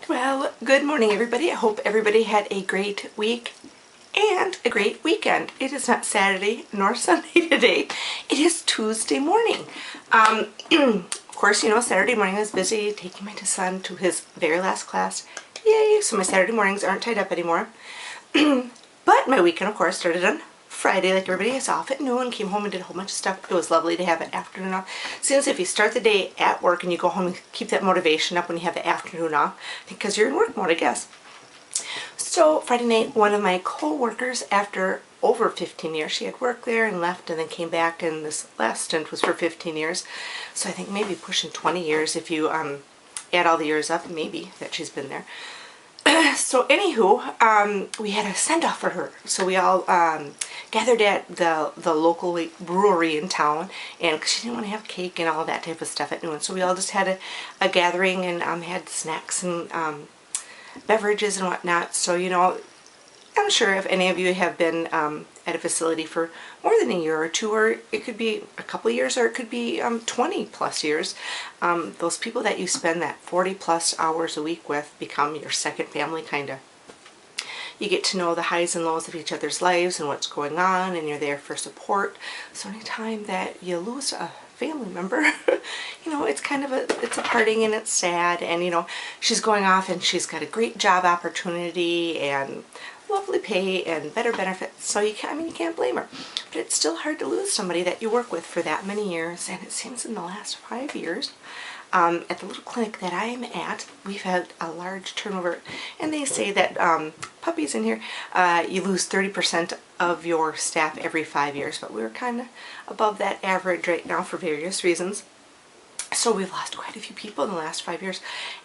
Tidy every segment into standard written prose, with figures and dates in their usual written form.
Well, good morning everybody. I hope everybody had a great week and a great weekend. It is not Saturday nor Sunday today. It is Tuesday morning. Of course, you know, Saturday morning I was busy taking my son to his very last class. Yay! So my Saturday mornings aren't tied up anymore. But my weekend, of course, started on Friday, like everybody is off at noon, came home and did a whole bunch of stuff. It was lovely to have an afternoon off. Since if you start the day at work and you go home and keep that motivation up when you have the afternoon off, because you're in work mode, I guess. So Friday night, one of my co-workers, after over 15 years, she had worked there and left and then came back, and this last stint was for 15 years. So I think maybe pushing 20 years if you add all the years up, maybe, that she's been there. So anywho, we had a send-off for her. So we all gathered at the local brewery in town, and cause she didn't want to have cake and all that type of stuff at noon. So we all just had a gathering and had snacks and beverages and whatnot. So, you know, I'm sure if any of you have been at a facility for more than a year or two, or it could be a couple of years, or it could be 20 plus years, those people that you spend that 40 plus hours a week with become your second family, kind of. You get to know the highs and lows of each other's lives and what's going on, and you're there for support. So anytime that you lose a family member, you know, it's kind of it's a parting and it's sad. And you know, she's going off and she's got a great job opportunity and lovely pay and better benefits, so you can't, I mean, you can't blame her. But it's still hard to lose somebody that you work with for that many years, and it seems in the last 5 years, at the little clinic that I'm at, we've had a large turnover, and they say that puppies in here, you lose 30% of your staff every 5 years, but we're kind of above that average right now for various reasons. So we've lost quite a few people in the last 5 years,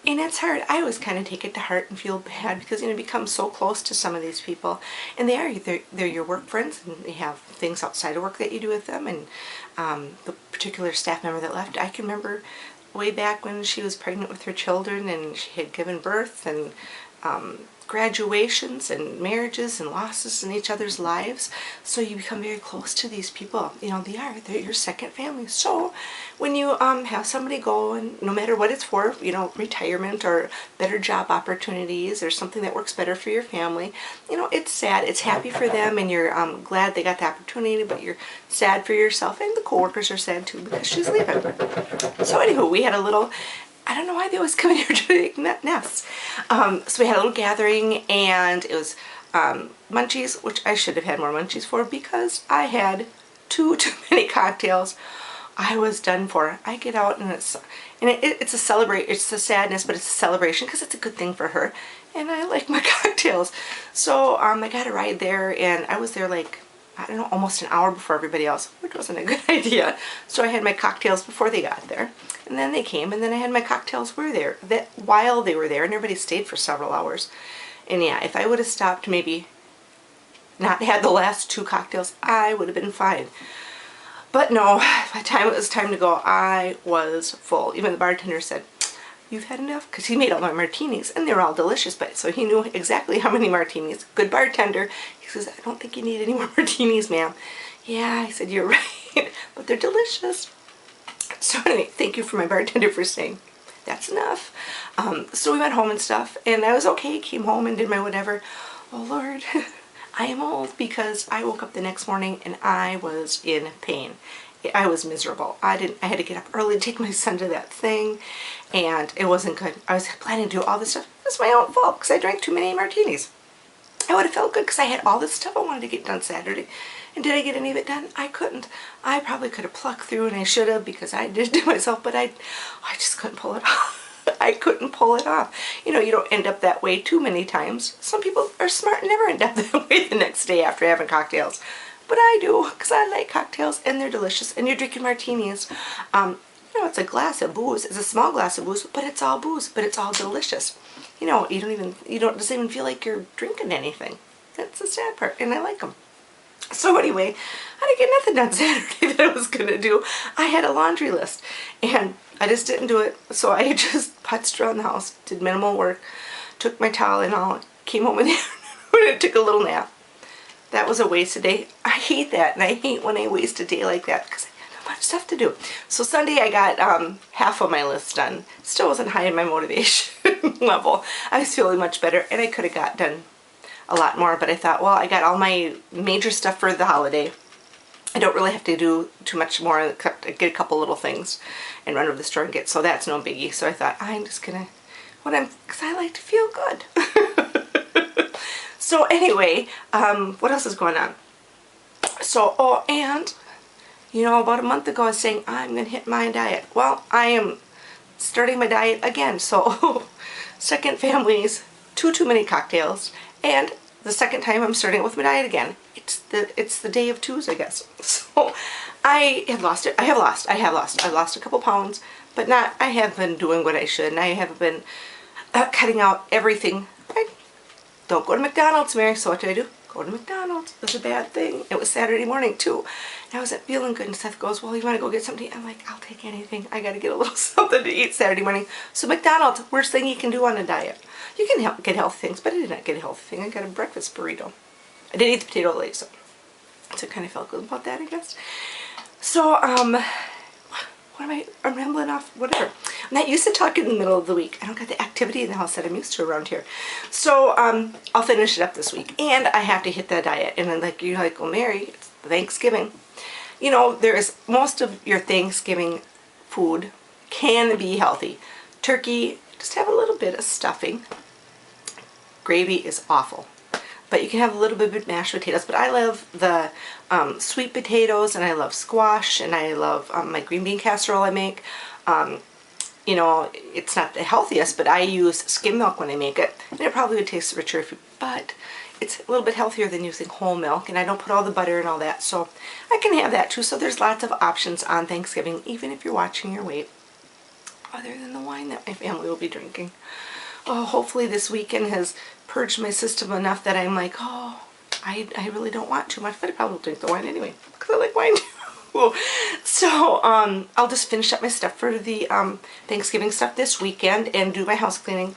and it's hard. I always kind of take it to heart and feel bad because, you know, you become so close to some of these people, and they're your work friends, and they have things outside of work that you do with them. And the particular staff member that left, I can remember way back when she was pregnant with her children and she had given birth, and graduations and marriages and losses in each other's lives. So you become very close to these people. You know, they're your second family. So when you have somebody go, and no matter what it's for, you know, retirement or better job opportunities or something that works better for your family, you know, it's sad. It's happy for them, and you're glad they got the opportunity, but you're sad for yourself, and the coworkers are sad too because she's leaving. So anywho, we had a little, I don't know why they always come in here to make nests. So we had a little gathering, and it was munchies, which I should have had more munchies for because I had too many cocktails. I was done for. I get out, and it's a celebration. It's a sadness, but it's a celebration because it's a good thing for her, and I like my cocktails. So I got a ride there, and I was there like, I don't know, almost an hour before everybody else, which wasn't a good idea. So I had my cocktails before they got there, and then they came, and then I had my cocktails while they were there, and everybody stayed for several hours. And yeah, if I would have stopped, maybe not had the last 2 cocktails, I would have been fine. But no, by the time it was time to go, I was full. Even the bartender said, "You've had enough?" Because he made all my martinis, and they were all delicious, but so he knew exactly how many martinis. Good bartender. He says, "I don't think you need any more martinis, ma'am." Yeah, I said, "You're right," but they're delicious. So anyway, thank you for my bartender for saying that's enough. So we went home and stuff, and I was okay. Came home and did my whatever. Oh Lord, I am old because I woke up the next morning and I was in pain. I was miserable. I had to get up early to take my son to that thing, and it wasn't good. I was planning to do all this stuff. It's my own fault because I drank too many martinis. I would have felt good because I had all this stuff I wanted to get done Saturday. And did I get any of it done? I couldn't. I probably could have plucked through, and I should have because I did it to myself, but I just couldn't pull it off. I couldn't pull it off. You know, you don't end up that way too many times. Some people are smart and never end up that way the next day after having cocktails. But I do, because I like cocktails, and they're delicious. And you're drinking martinis. You know, it's a glass of booze. It's a small glass of booze, but it's all booze, but it's all delicious. You know, it doesn't even feel like you're drinking anything. That's the sad part, and I like them. So anyway, I didn't get nothing done Saturday that I was going to do. I had a laundry list, and I just didn't do it. So I just putzed around the house, did minimal work, took my towel and all, came home in the afternoon and took a little nap. That was a wasted day. I hate that, and I hate when I waste a day like that because much stuff to do. So Sunday I got half of my list done. Still wasn't high in my motivation level. I was feeling much better, and I could have got done a lot more, but I thought, well, I got all my major stuff for the holiday. I don't really have to do too much more except get a couple little things and run over the store and get, so that's no biggie. So I thought, I'm just gonna, because I like to feel good. So anyway, what else is going on? So, oh, and, you know, about a month ago I was saying, I'm gonna hit my diet. Well, I am starting my diet again. So, second family's too many cocktails, and the second time I'm starting with my diet again. It's the day of twos, I guess. So I have lost it. I have lost. I've lost a couple pounds, but not. I have been doing what I should, and I have been cutting out everything. I don't go to McDonald's, Mary. So what did I do? Go to McDonald's. It was a bad thing. It was Saturday morning too, and I wasn't feeling good. And Seth goes, "Well, you want to go get something to eat?" I'm like, "I'll take anything. I got to get a little something to eat Saturday morning." So McDonald's, worst thing you can do on a diet. You can get healthy things, but I did not get a healthy thing. I got a breakfast burrito. I did eat the potato lays, so I kind of felt good about that, I guess. So, what am I? I'm rambling off, whatever. I'm not used to talking in the middle of the week. I don't got the activity in the house that I'm used to around here. So, I'll finish it up this week. And I have to hit that diet. And then, like, you're like, well, Mary, it's Thanksgiving. You know, most of your Thanksgiving food can be healthy. Turkey, just have a little bit of stuffing. Gravy is awful. But you can have a little bit of mashed potatoes. But I love the sweet potatoes, and I love squash, and I love my green bean casserole I make. You know, it's not the healthiest, but I use skim milk when I make it. And it probably would taste richer, but it's a little bit healthier than using whole milk. And I don't put all the butter and all that. So I can have that too. So there's lots of options on Thanksgiving, even if you're watching your weight, other than the wine that my family will be drinking. Oh, hopefully this weekend has purged my system enough that I'm like, oh, I really don't want too much, but I probably will drink the wine anyway, because I like wine too. So, I'll just finish up my stuff for the Thanksgiving stuff this weekend and do my house cleaning.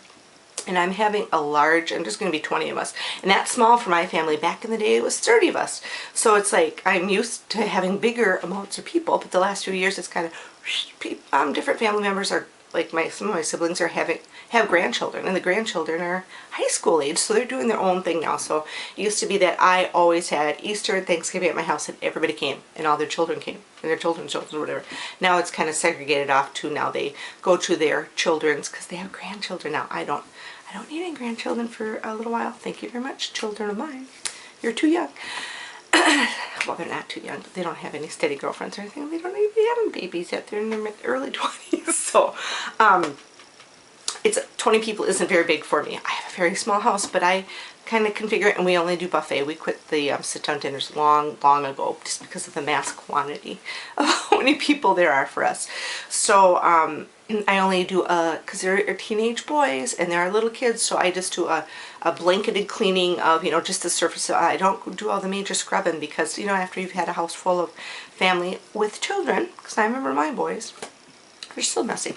And I'm having a large, I'm just going to be 20 of us. And that's small for my family. Back in the day, it was 30 of us. So it's like, I'm used to having bigger amounts of people, but the last few years, it's kind of, different family members are, like some of my siblings are have grandchildren, and the grandchildren are high school age, so they're doing their own thing now. So it used to be that I always had Easter and Thanksgiving at my house, and everybody came, and all their children came, and their children's children, or whatever. Now it's kind of segregated off to now they go to their children's because they have grandchildren now. I don't need any grandchildren for a little while. Thank you very much, children of mine. You're too young. Well, they're not too young. They don't have any steady girlfriends or anything. They don't even be having babies yet. They're in their early 20s. So, it's 20 people isn't very big for me. I have a very small house, but I kind of configure it, and we only do buffet. We quit the sit-down dinners long ago just because of the mass quantity of how many people there are for us. So, I only do because they're teenage boys and they're little kids, so I just do a blanketed cleaning of, you know, just the surface. I don't do all the major scrubbing because, you know, after you've had a house full of family with children, because I remember my boys, they're still messy.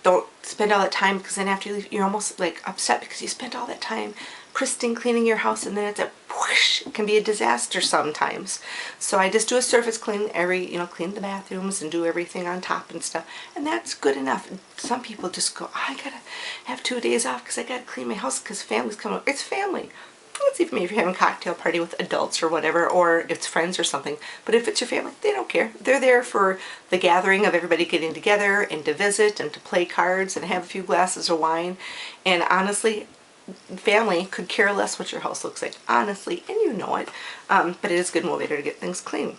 Don't spend all that time, because then after you leave, you're almost like upset because you spent all that time pristine cleaning your house, and then it's a whoosh. It can be a disaster sometimes. So I just do a surface clean clean the bathrooms and do everything on top and stuff, and that's good enough. Some people just go, I gotta have 2 days off because I gotta clean my house because family's coming. It's family. It's even if you're having a cocktail party with adults or whatever, or it's friends or something. But if it's your family, they don't care. They're there for the gathering of everybody getting together and to visit and to play cards and have a few glasses of wine. And honestly, family could care less what your house looks like, honestly, and you know it. But it is a good motivator to get things clean,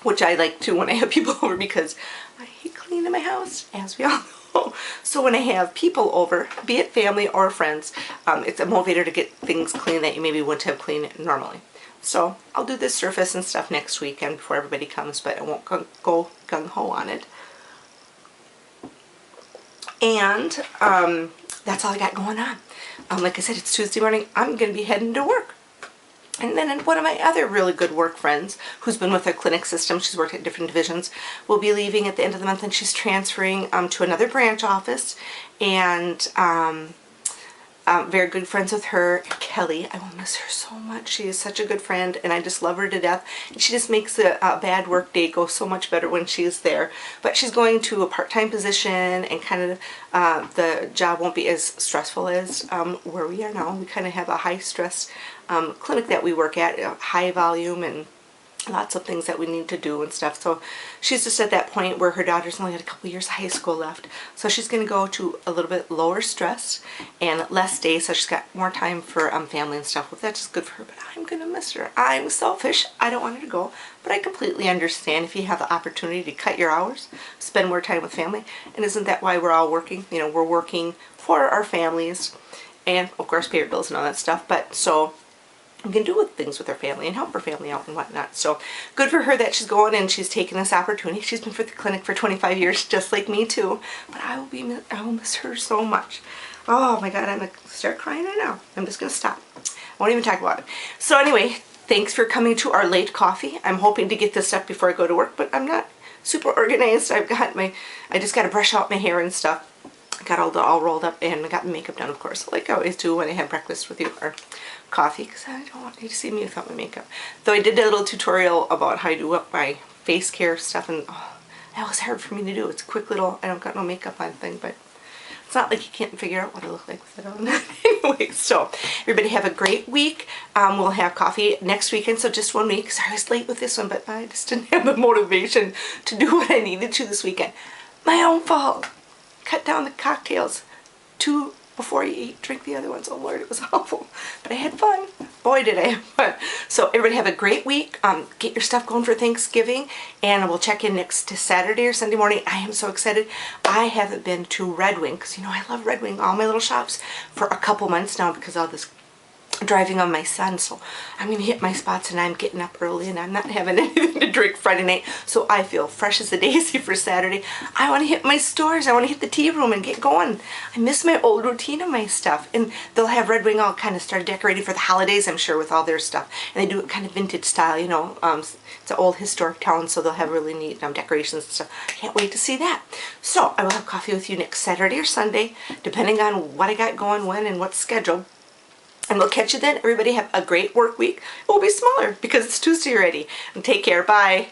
which I like too when I have people over, because I hate cleaning my house, as we all know. So when I have people over, be it family or friends, it's a motivator to get things clean that you maybe wouldn't have cleaned normally. So I'll do this surface and stuff next weekend before everybody comes, but I won't go gung-ho on it. And that's all I got going on. Like I said, it's Tuesday morning. I'm going to be heading to work. And then one of my other really good work friends, who's been with our clinic system, she's worked at different divisions, will be leaving at the end of the month, and she's transferring to another branch office. And Very good friends with her. Kelly, I will miss her so much. She is such a good friend, and I just love her to death. And she just makes a bad work day go so much better when she's there. But she's going to a part-time position, and kind of the job won't be as stressful as where we are now. We kind of have a high-stress clinic that we work at, high volume and lots of things that we need to do and stuff. So she's just at that point where her daughter's only got a couple years of high school left. So she's going to go to a little bit lower stress and less days, so she's got more time for family and stuff. Well, that's just good for her, but I'm going to miss her. I'm selfish. I don't want her to go, but I completely understand if you have the opportunity to cut your hours, spend more time with family. And isn't that why we're all working? You know, we're working for our families and, of course, pay your bills and all that stuff. But so we can do things with her family and help her family out and whatnot. So good for her that she's going and she's taking this opportunity. She's been for the clinic for 25 years, just like me too. But I will miss her so much. Oh my God, I'm gonna start crying right now. I'm just gonna stop. I won't even talk about it. So anyway, thanks for coming to our late coffee. I'm hoping to get this stuff before I go to work, but I'm not super organized. I just got to brush out my hair and stuff. Got all rolled up, and I got my makeup done, of course, like I always do when I have breakfast with you, or coffee, because I don't want you to see me without my makeup. Though I did a little tutorial about how I do up my face care stuff, and that was hard for me to do. It's a quick little, I don't got no makeup on thing, but it's not like you can't figure out what I look like with it on. Anyway, so everybody have a great week. We'll have coffee next weekend, so just 1 week. Sorry I was late with this one, but I just didn't have the motivation to do what I needed to this weekend. My own fault. Cut down the cocktails. 2 before you eat, drink the other ones. Oh Lord, it was awful. But I had fun. Boy, did I have fun. So everybody have a great week. Get your stuff going for Thanksgiving, and we'll check in next to Saturday or Sunday morning. I am so excited. I haven't been to Red Wing, because you know I love Red Wing, all my little shops, for a couple months now because of all this driving on my son. So I'm gonna hit my spots, and I'm getting up early, and I'm not having anything to drink Friday night, so I feel fresh as a daisy for Saturday. I want to hit my stores. I want to hit the tea room and get going. I miss my old routine of my stuff, and they'll have Red Wing all kind of start decorating for the holidays, I'm sure, with all their stuff, and they do it kind of vintage style, you know. It's an old historic town, so they'll have really neat decorations and stuff. Can't wait to see that. So I will have coffee with you next Saturday or Sunday, depending on what I got going when and what's scheduled. And we'll catch you then. Everybody have a great work week. It will be smaller because it's Tuesday already. And take care. Bye.